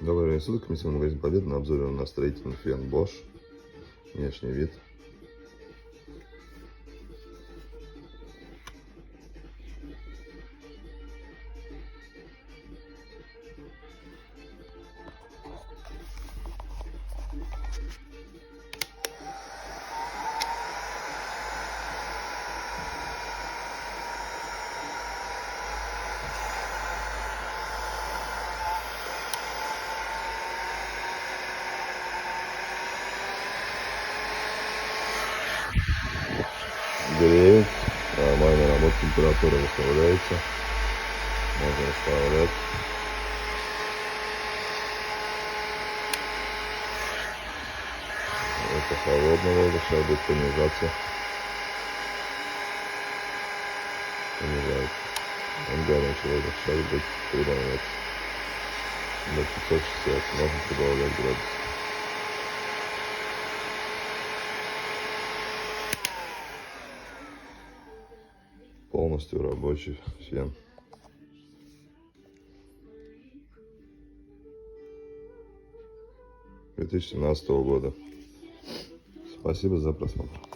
Говорю, суток комиссия магазин Победы на обзоре на строительный фен Bosch. Внешний вид. Греет, нормальная работа, температура выставляется, можно расставлять. Это холодная вода, сейчас будет понижаться. Понижается. Он горячий вода, сейчас будет прибавляться. До 560, можно прибавлять градус. Полностью рабочий фен. 2017 года. Спасибо за просмотр.